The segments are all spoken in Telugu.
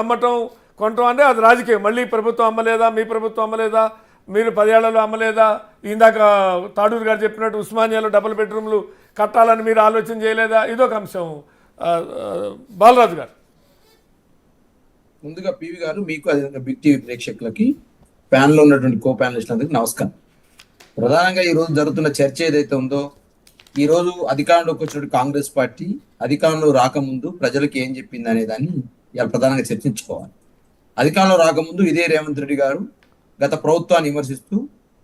అమ్మటం కొనటం అంటే అది రాజకీయం. మళ్ళీ ప్రభుత్వం అమ్మలేదా, మీ ప్రభుత్వం అమ్మలేదా, మీరు 10 ఏళ్లలో అమ్మలేదా, ఇందాక తాడూరు గారు చెప్పినట్టు ఉస్మానియాలో డబుల్ బెడ్రూమ్లు కట్టాలని మీరు ఆలోచన చేయలేదా, ఇదొక అంశం. బాలరాజు గారు. ముందుగా పివి గారు, మీకు అదేవిధంగా బిగ్ టీవీ ప్రేక్షకులకి, ప్యానెల్లో ఉన్నటువంటి కో ప్యానలిస్టులందరికీ నమస్కారం. ప్రధానంగా ఈ రోజు జరుగుతున్న చర్చ ఏదైతే ఉందో, ఈ రోజు అధికారంలోకి వచ్చినటువంటి కాంగ్రెస్ పార్టీ అధికారంలో రాకముందు ప్రజలకు ఏం చెప్పింది అనే దాన్ని ఇలా ప్రధానంగా చర్చించుకోవాలి. అధికారంలో రాకముందు ఇదే రేవంత్ రెడ్డి గారు గత ప్రభుత్వాన్ని విమర్శిస్తూ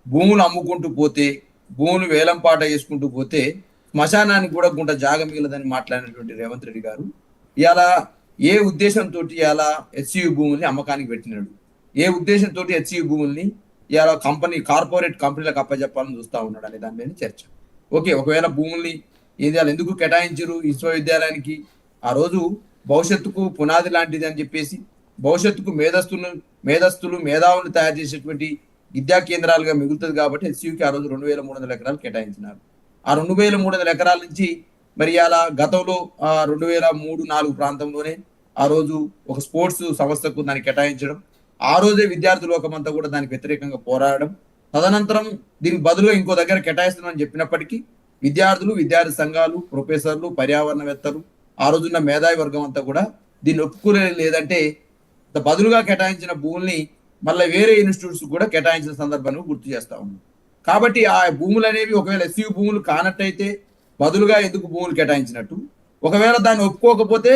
భూములు అమ్ముకుంటూ పోతే, భూములు వేలంపాట చేసుకుంటూ పోతే శ్మశానానికి కూడా గుంట జాగ మిగలదని మాట్లాడినటువంటి రేవంత్ రెడ్డి గారు ఇలా ఏ ఉద్దేశంతో ఇలా హెచ్సియు భూముల్ని అమ్మకానికి పెట్టినాడు, ఏ ఉద్దేశంతో హెచ్సియు భూముల్ని ఇలా కార్పొరేట్ కంపెనీలకు అప్పచెప్పాలని చూస్తూ ఉన్నాడు అనే దాని మీద చర్చ. ఓకే, ఒకవేళ భూముల్ని ఎందుకు కేటాయించారు విశ్వవిద్యాలయానికి? ఆ రోజు భవిష్యత్తుకు పునాది లాంటిది అని చెప్పేసి, భవిష్యత్తుకు మేధస్తులు మేధావులు తయారు చేసేటువంటి విద్యా కేంద్రాలుగా మిగులుతుంది కాబట్టి హెచ్సియుకి ఆ రోజు 2300 ఎకరాలు కేటాయించినారు. ఆ 2300 ఎకరాల నుంచి మరి అలా గతంలో 2003-2004 ప్రాంతంలోనే ఆ రోజు ఒక స్పోర్ట్స్ సంస్థకు దాన్ని కేటాయించడం, ఆ రోజే విద్యార్థి లోకమంతా కూడా దానికి వ్యతిరేకంగా పోరాడడం, తదనంతరం దీనికి బదులుగా ఇంకో దగ్గర కేటాయిస్తున్నామని చెప్పినప్పటికీ విద్యార్థులు, విద్యార్థి సంఘాలు, ప్రొఫెసర్లు, పర్యావరణవేత్తలు, ఆ రోజున్న మేధావి వర్గం అంతా కూడా దీన్ని ఒప్పుకునే లేదంటే బదులుగా కేటాయించిన భూముల్ని మళ్ళీ వేరే ఇన్స్టిట్యూట్స్ కూడా కేటాయించిన సందర్భాన్ని గుర్తు చేస్తా ఉన్నాం. కాబట్టి ఆ భూములు అనేవి ఒకవేళ ఎస్యూ భూములు కానట్టయితే బదులుగా ఎందుకు భూములు కేటాయించినట్టు, ఒకవేళ దాన్ని ఒప్పుకోకపోతే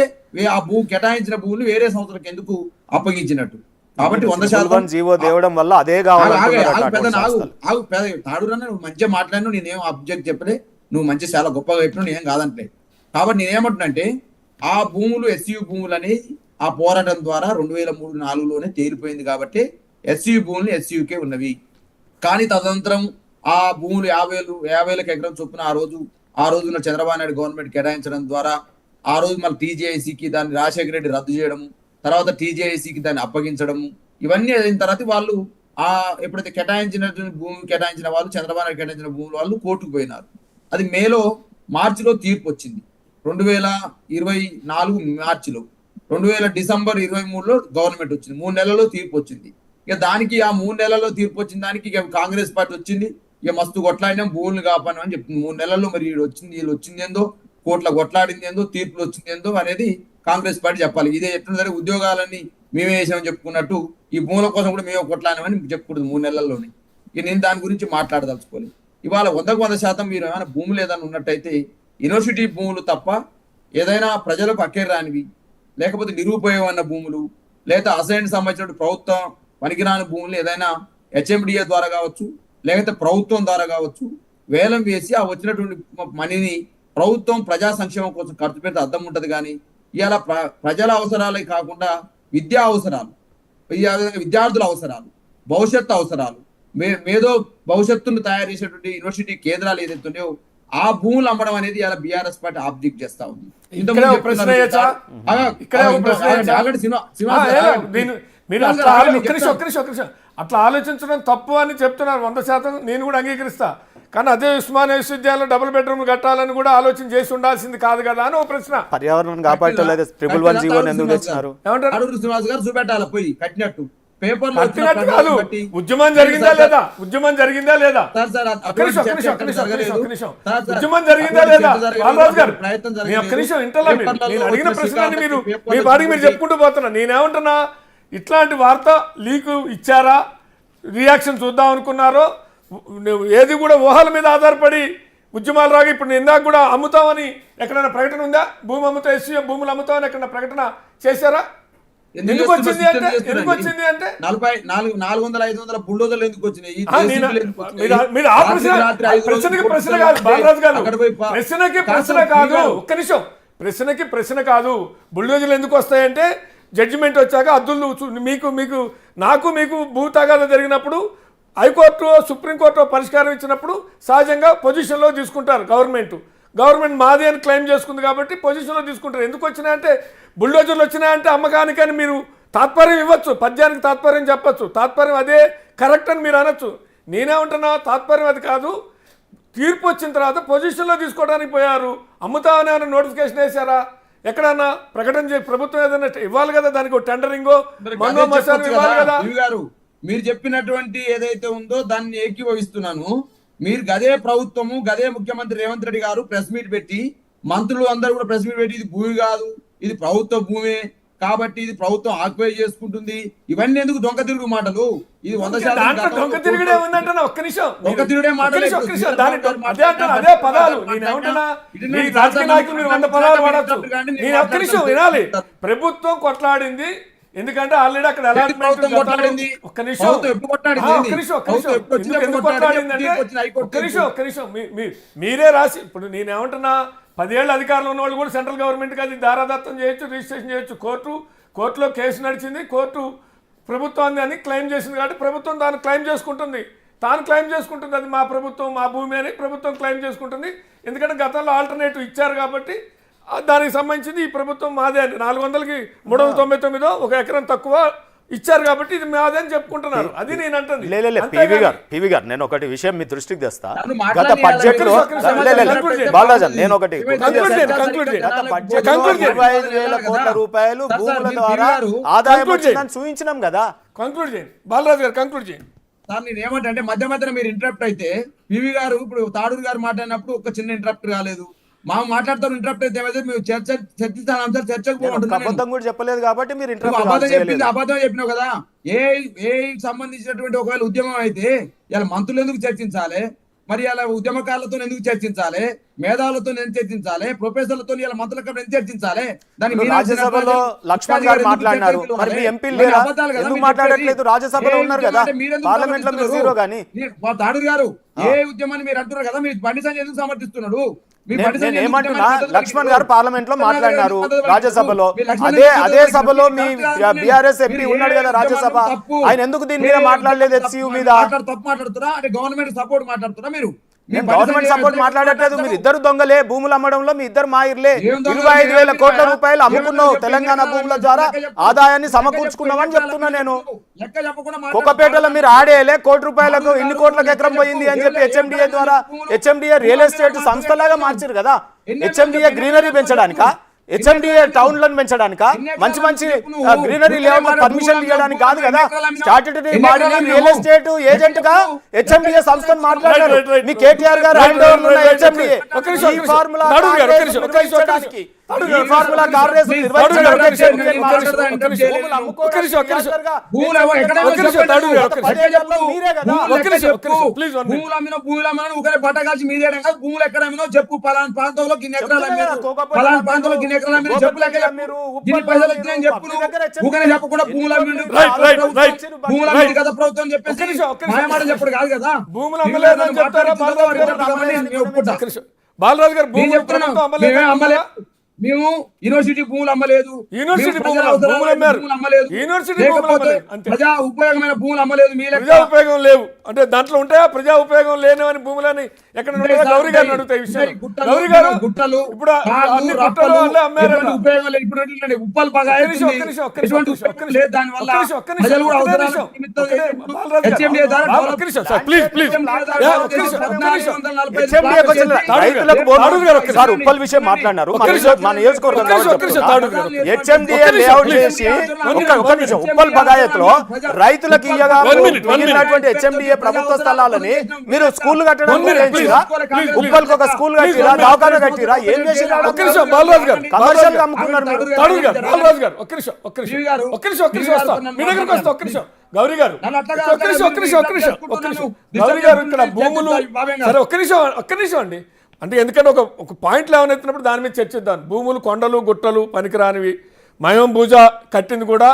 ఆ కేటాయించిన భూములు వేరే సంస్థలకు ఎందుకు అప్పగించినట్టు. కాబట్టి 100% జీవో తేవడం వల్ల అదే తాడురన్న నువ్వు మంచిగా మాట్లాడినా, నేనేం అబ్జెక్ట్ చెప్పలే, నువ్వు మంచి చాలా గొప్పగా చెప్పినావు, నేనేం కాదంటే. కాబట్టి నేనేమంటున్నంటే ఆ భూములు ఎస్యూ భూములు అనేది ఆ పోరాటం ద్వారా 2003-2004లోనే తేలిపోయింది కాబట్టి ఎస్యూ భూములు ఎస్యూకే ఉన్నవి. కానీ తదనంతరం ఆ భూములు 50,000 ఎకరం చొప్పున ఆ రోజున చంద్రబాబు నాయుడు గవర్నమెంట్ కేటాయించడం ద్వారా ఆ రోజు మళ్ళీ టీజేఐసీకి దాన్ని రాజశేఖర రెడ్డి రద్దు చేయడము, తర్వాత టీజేఐసీకి దాన్ని అప్పగించడము, ఇవన్నీ అయిన తర్వాత వాళ్ళు ఎప్పుడైతే కేటాయించిన వాళ్ళు చంద్రబాబు నాయుడు కేటాయించిన భూములు వాళ్ళు కోర్టుకు పోయినారు. అది మార్చిలో తీర్పు వచ్చింది. 2024 మార్చిలో, 2000 డిసెంబర్ 23లో గవర్నమెంట్ వచ్చింది. 3 నెలల్లో తీర్పు వచ్చింది. ఇక దానికి ఆ 3 నెలల్లో తీర్పు వచ్చిన దానికి ఇక కాంగ్రెస్ పార్టీ వచ్చింది, ఇక మస్తు కొట్లాడినాం భూములు కాపాను అని చెప్తుంది. 3 నెలల్లో మరి వీళ్ళు వచ్చింది ఏందో, కోట్ల కొట్లాడింది ఏందో, తీర్పులు వచ్చింది ఏందో అనేది కాంగ్రెస్ పార్టీ చెప్పాలి. ఇదే ఎట్లా సరే ఉద్యోగాలన్నీ మేమే వేసామని చెప్పుకున్నట్టు ఈ భూముల కోసం కూడా మేము కొట్లాడినామని చెప్పకూడదు 3 నెలల్లోనే. ఇక నేను దాని గురించి మాట్లాడదలుచుకోలేదు. ఇవాళ 100% మీరు ఏమైనా భూములు ఏదైనా ఉన్నట్టయితే యూనివర్సిటీ భూములు తప్ప ఏదైనా ప్రజలకు అక్కర్రానివి, లేకపోతే నిరుపయోగమైన భూములు, లేదా అసైన్ సంబంధించిన ప్రభుత్వం పనికిరాని భూములు ఏదైనా హెచ్ఎండిఏ ద్వారా కావచ్చు, లేకపోతే ప్రభుత్వం ద్వారా కావచ్చు, వేలం వేసి ఆ వచ్చినటువంటి మనీని ప్రభుత్వం ప్రజా సంక్షేమం కోసం ఖర్చు పెడితే అర్థం ఉంటుంది. కానీ ఇవాళ ప్రజల అవసరాలే కాకుండా విద్యా అవసరాలు, విద్యార్థుల అవసరాలు, భవిష్యత్తు అవసరాలు, భవిష్యత్తును తయారు చేసేటువంటి యూనివర్సిటీ కేంద్రాలు ఏదైతే ఉన్నాయో ఆ భూములు అమ్మడం అనేది ఇలా బీఆర్ఎస్ పార్టీ ఆబ్జెక్ట్ చేస్తా ఉంది. అట్లా ఆలోచించడం తప్పు అని చెప్తున్నారు. 100% నేను కూడా అంగీకరిస్తా. కానీ అదే ఉస్మానియా విశ్వవిద్యాలయంలో డబుల్ బెడ్రూమ్ కట్టాలని కూడా ఆలోచన చేసి ఉండాల్సింది కాదు కదా అని ఒక ప్రశ్న. పర్యావరణం కాపాడలేదు, శ్రీనివాస్ గారు చూపెట్టాలి పోయి కట్టినట్టు. ఉద్యమం జరిగిందా లేదా? ఉద్యమం జరిగిందా లేదా? ఉద్యమం జరిగిందా లేదా? బాలరాజు గారు ఒక్క నిమిషం ఇంటర్లా నేను అడిగిన ప్రశ్నని మీరు మీ పాటికి మీరు చెప్పుకుంటూ పోతున్నా. నేనేమంటున్నా, ఇట్లాంటి వార్త లీకు ఇచ్చారా, రియాక్షన్ చూద్దాం అనుకున్నారో, ఏది కూడా ఊహల మీద ఆధారపడి ఉద్యమాలు రాగా ఇప్పుడు నేను ఇందాక కూడా అమ్ముతామని ఎక్కడైనా ప్రకటన ఉందా? భూమి అమ్ముతా, ఎస్సీ భూములు అమ్ముతామని ఎక్కడైనా ప్రకటన చేశారా? ఎందుకు వచ్చింది అంటే 400-500 బుల్డోజర్లు ఎందుకు వచ్చినాయి? మీరు ఆ ప్రశ్నకి ప్రశ్న కాదు బాలరాజు గారు, ప్రశ్నకి ప్రశ్న కాదు. ఒక్క నిమిషం, ప్రశ్నకి ప్రశ్న కాదు. బుల్డోజర్లు ఎందుకు వస్తాయంటే జడ్జిమెంట్ వచ్చాక అద్దులు మీకు నాకు భూ తగాదా జరిగినప్పుడు హైకోర్టు సుప్రీంకోర్టు పరిష్కారం ఇచ్చినప్పుడు సహజంగా పొజిషన్లో తీసుకుంటారు. గవర్నమెంట్ మాది అని క్లెయిమ్ చేసుకుంది కాబట్టి పొజిషన్లో తీసుకుంటారు. ఎందుకు వచ్చినాయంటే బుల్డోజర్లు వచ్చినాయంటే అమ్మకానికి అని మీరు తాత్పర్యం ఇవ్వచ్చు, పద్యానికి తాత్పర్యం చెప్పచ్చు, తాత్పర్యం అదే కరెక్ట్ అని మీరు అనొచ్చు. నేనేమంటున్నా, తాత్పర్యం అది కాదు. తీర్పు వచ్చిన తర్వాత పొజిషన్లో తీసుకోవడానికి పోయారు. అమ్ముతామని ఏమైనా నోటిఫికేషన్ వేశారా? ఎక్కడన్నా ప్రకటన చేసి ప్రభుత్వం ఏదైనా ఇవ్వాలి కదా, దానికి టెండరింగో మరి మన్నో అదే మసాలా చెప్పొచ్చు ఇవ్వాలి కదా. కదా. ఇవి గారు మీరు చెప్పినటువంటి ఏదైతే ఉందో దాన్ని ఏకీభవిస్తున్నాను. మీరు గదే ప్రభుత్వము గదే ముఖ్యమంత్రి రేవంత్ రెడ్డి గారు ప్రెస్ మీట్ పెట్టి మంత్రులు అందరూ కూడా ప్రెస్ మీట్ పెట్టి ఇది భూమి కాదు, ఇది ప్రభుత్వ భూమే కాబట్టి ఇది ప్రభుత్వం ఆక్యుపై చేసుకుంటుంది, ఇవన్నీ ఎందుకు దొంగ తిరుగు మాటలు? ఇది 100% దాంట్లో దొంగ తిరుగుడే ఉందంటున్నా. ఒక్క నిమిషం దొంగ తిరుగుడే మాటలు. ఒక్క నిమిషం అదే అంటాను, అదే పదాలు. నేనేమంటున్నా, మీ రాజకీయ నాయకులు మీరు 100 పదాలు వాడచ్చు. నేను ఒక్క నిమిషం వినాలి. ప్రభుత్వం కొట్లాడింది ఎందుకంటే ఆల్రెడీ అక్కడ అలాట్మెంట్ కొట్లాడింది. ఒక్క నిమిషం ప్రభుత్వం ఎప్పుడు కొట్లాడింది? ఒక్క నిమిషం ఎందుకు కొట్లాడిందంటే ఒక్క నిమిషం మీరే రాసి ఇప్పుడు నేనేమంటున్నా 10 ఏళ్ళ అధికారులు ఉన్న వాళ్ళు కూడా సెంట్రల్ గవర్నమెంట్కి అది దారాదత్తం చేయొచ్చు, రిజిస్ట్రేషన్ చేయొచ్చు. కోర్టులో కేసు నడిచింది, కోర్టు ప్రభుత్వాన్ని అని క్లెయిమ్ చేసింది కాబట్టి ప్రభుత్వం దాన్ని క్లెయిమ్ చేసుకుంటుంది. అది మా ప్రభుత్వం మా భూమి అని ప్రభుత్వం క్లెయిమ్ చేసుకుంటుంది. ఎందుకంటే గతంలో ఆల్టర్నేటివ్ ఇచ్చారు కాబట్టి దానికి సంబంధించింది ఈ ప్రభుత్వం మాదే అని 400కి 399 ఒక ఎకరం తక్కువ ఇచ్చారు కాబట్టి ఇది మాదే అని చెప్పుకుంటున్నారు. అది నేను అంటుంది. పివి గారు నేను ఒకటి విషయం మీ దృష్టికి తెస్తా. నన్ను గత మాట్లాడనీయాలి. బడ్జెట్ లో బాలరాజన్ నేను ఒకటి conclude గత బడ్జెట్ లో 25,000 కోట్ల రూపాయలు భూముల ద్వారా ఆదాయం వచ్చిందని చూపించినాం కదా. కంక్లూడ్ చేయండి బాలరాజు గారు, కంక్లూడ్ చేయండి. సార్ నేను ఏమంటే మధ్య మధ్యన మీరు ఇంటరప్ట్ అయితే పివి గారు ఇప్పుడు తాడూరు గారు మాట్లాడినప్పుడు ఒక చిన్న ఇంటరప్ట్ రాలేదు. మా మాట్లాడతారు ఇంటరప్ట్ అయితే ఏమైతే మేము చర్చిస్తాను అంశాలు చర్చకు అబద్ధం కూడా చెప్పలేదు కాబట్టి మీరు అబద్ధం చెప్పింది అబద్ధం చెప్పినావు కదా. ఏ సంబంధించినటువంటి ఒకవేళ ఉద్యమం అయితే ఇలా మంత్రులు ఎందుకు చర్చించాలి, మరి ఇలా ఉద్యమకారులతో ఎందుకు చర్చించాలి, మేధావులతో ఎందుకు చర్చించాలి, ప్రొఫెసర్లతో ఇలా మంత్రులతో ఎందుకు చర్చించాలి? దానికి రాజ్యసభలో లక్ష్మణ్ గారు మాట్లాడినారు, మరి మీ ఎంపీలు లేరా? ఎందుకు మాట్లాడట్లేదు? రాజ్యసభలో ఉన్నారు కదా, పార్లమెంట్ లో మీరు జీరో. కానీ తాడూరు గారు ఏ ఉద్యమాన్ని మీరు అంటున్నారు కదా, మీరు బండి సంజయ్ ఎందుకు సమర్థిస్తున్నాడు? నేను ఏమంటున్నా, లక్ష్మణ్ గారు పార్లమెంట్ లో మాట్లాడినారు రాజ్యసభలో. అదే సభలో మీ బీఆర్ఎస్ ఎంపీ ఉన్నాడు కదా రాజ్యసభ, ఆయన ఎందుకు దీని మీద మాట్లాడలేదు? హెచ్సియు మీద తప్పు మాట్లాడుతున్నా అంటే గవర్నమెంట్ సపోర్ట్ మాట్లాడుతున్నా మీరు? గవర్నమెంట్ సపోర్ట్ మాట్లాడట్లేదు. మీరు ఇద్దరు దొంగలే, భూములు అమ్మడంలో మీ ఇద్దరు మాయిర్లే. 25,000 కోట్ల రూపాయలు అమ్ముకున్నావు, తెలంగాణ భూముల ద్వారా ఆదాయాన్ని సమకూర్చుకున్నామని చెప్తున్నా నేను. కుక్కపేటలో మీరు ఆడేలే, ₹1,00,00,000 ఇన్ని కోట్లకు ఎకరం పోయింది అని చెప్పి హెచ్ఎండిఏ ద్వారా, హెచ్ఎండిఏ రియల్ ఎస్టేట్ సంస్థలాగా మార్చారు కదా. హెచ్ఎండిఏ గ్రీనరీ పెంచడానికా, హెచ్ఎండిఏ టౌన్లను పెంచడానికా, మంచి గ్రీనరీ లేఅవుట్ పర్మిషన్ ఇవ్వడానికి కాదు కదా. స్టాట్యూటరీ బాడీని రియల్ ఎస్టేట్ ఏజెంట్ గా హెచ్ఎండిఏ సంస్థను మాట్లాడారు. మీ కేటీఆర్ గారు హ్యాండ్ ఓవర్ ఉన్న హెచ్ఎండిఏ ఫార్ములా బట్టగాల్చి మీదేయడం కాదు. భూములు ఎక్కడ చెప్పు, పలానా ప్రాంతంలో గిన్ని ఎకరాలు, పలానా ప్రాంతంలో గిన్ని ఎకరాలు మీరు చెప్పు, గిన్ని పైసలు వచ్చినాయని చెప్పు. ఊకనే చెప్పకుండా భూముల గత ప్రభుత్వం చెప్పేసి మాయమాట చెప్పుడు కాదు కదా. భూములు అమ్మలేదని చెప్తారా బాలరాజు గారు? భూములు మేము యూనివర్సిటీ భూములు అమ్మలేదు, యూనివర్సిటీ భూములు అమ్మలేదు, యూనివర్సిటీ ప్రజా ఉపయోగమైన భూములు అమ్మలేదు. ప్రజా ఉపయోగం లేవు అంటే దాంట్లో ఉంటాయా ప్రజా ఉపయోగం లేనివని భూములని? ఎక్కడ గౌరీ గారిని అడుగుతాయి విషయం. గౌరీ గారు గుట్టలు ఇప్పుడు అన్ని గుట్టలు అల్లే అమ్మారు. ఉపయోగం లేదు. ఇప్పుడు ఉప్పల్ బాగా ఉప్పల్ విషయం మాట్లాడినారు. మన నియోజకవర్గం హెచ్ఎండిఏ లేఅవుట్ చేసి ఉప్పల్ బగాయత్లో రైతులకు ఇయ్యగా మిగిలినటువంటి హెచ్ఎండిఏ ప్రభుత్వ స్థలాలని మీరు స్కూల్ కట్టడం ఉప్పల్కి ఒక స్కూల్ కట్టిరా, దవాఖానా కట్టిరా, ఏం చేసిరా? కమర్షియల్ అమ్ముకున్నారు. గౌరీ గారు ఇక్కడ భూములు సరే ఒక్క నిమిషం అండి. అంటే ఎందుకంటే ఒక పాయింట్ లేవనెత్తినప్పుడు దాని మీద చర్చిద్దాం. భూములు కొండలు గుట్టలు పనికిరానివి, మయం భూజ కట్టింది కూడా